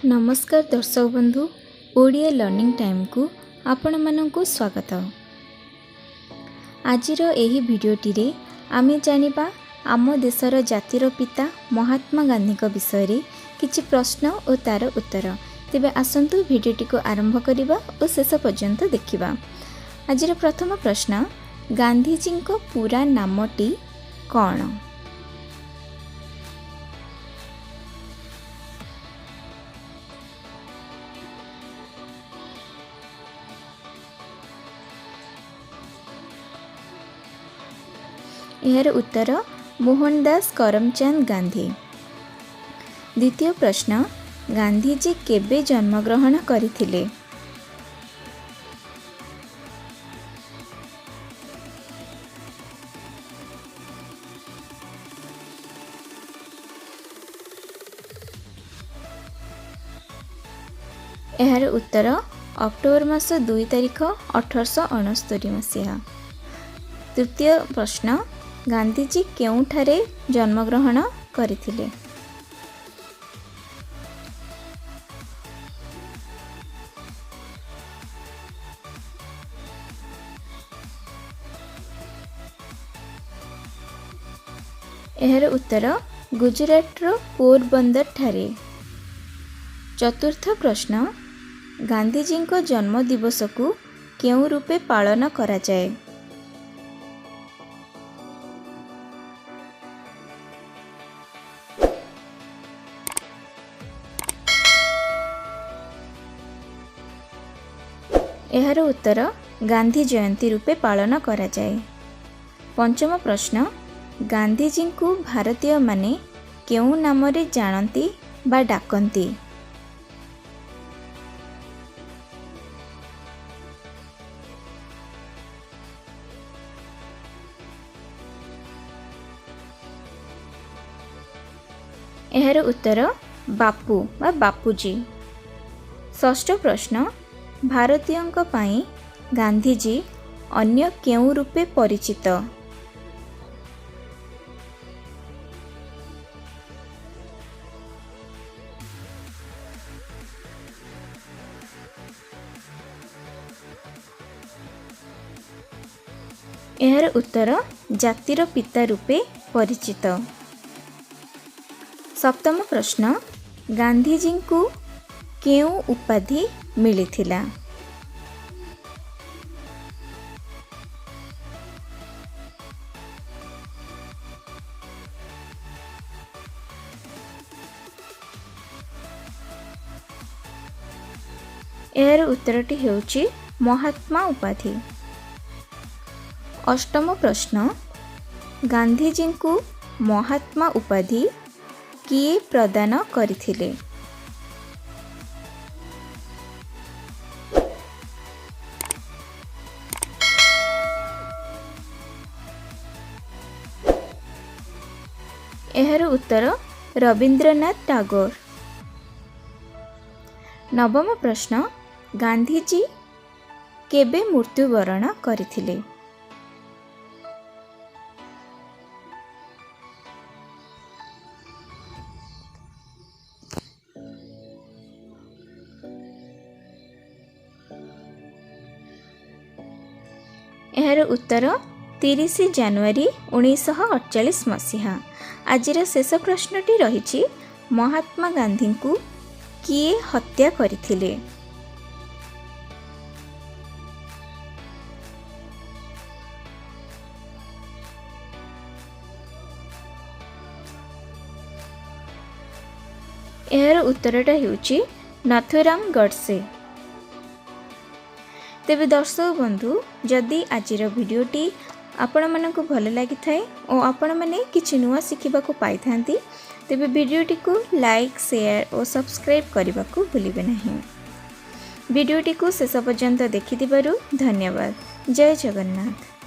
नमस्कार दर्शक बंधु ओडिया लर्निंग टाइम को आपण मानकु स्वागत। आजिर एही भिडियोटी रे आमे जानिबा आम देशर जातिर पिता महात्मा गांधी विषय रे किछि प्रश्न और तार उत्तर। तेबे आसंतु भिडियोटी को आरंभ करिबा और शेष पर्यंत देखिबा। आजिर प्रथम प्रश्न, गांधीजी को पूरा नामटी कौन? यार उत्तर मोहनदास करमचंद गांधी। द्वितीय प्रश्न, गांधीजी केबे जन्मग्रहण करथिले? यार उत्तर अक्टोबर मास 2 तारिख 1869 मसीहा। तृतीय प्रश्न, गांधीजी केउठारे जन्मग्रहण करथिले? यार उत्तर गुजरात रो पोरबंदर ठारे। चतुर्थ प्रश्न, गांधीजी को जन्म दिवस को केउ रूपे पालन करा जाए? यार उत्तर गांधी जयंती रूपे पालन करा जाए। पंचम प्रश्न, गांधीजी को भारतीय माने केउ नाम रे जानती बा डाकंती? यार उत्तर बापू बा बापूजी। षष्ठ प्रश्न, भारतीयों पाई गांधीजी अन्य केउ रूपे परिचित? यार उत्तर जातिर पिता रूपे परिचित। सप्तम प्रश्न, गांधीजी को केउ उपाधि मिलिथिला? यार उत्तरटी हेउची महात्मा उपाधि। अष्टम प्रश्न, गांधीजी को महात्मा उपाधि किए प्रदान करथिले? यार उत्तर रविंद्रनाथ टैगोर। नवम प्रश्न, गांधीजी केबे मृत्युवरण करथिले? यार उत्तर 30 जनवरी 1948 मसीहा। आजिर शेष प्रश्नटी रही, महात्मा गांधी को किए हत्या करथिले? यार उत्तरटा हेउची नाथुराम गडसे। तेबे दर्शक बंधु, जदि आजिर भिडियोटी आपण मानकु भल लगी थाए और आपण माने किछि नुआ शिखिबा को पाई थांती, तेबे भिडियोटी को लाइक, शेयर और सब्सक्राइब करने को भूलिबे नहीं। भिडियोटी को शेष पर्यंत देखिथिबारु धन्यवाद। जय जगन्नाथ।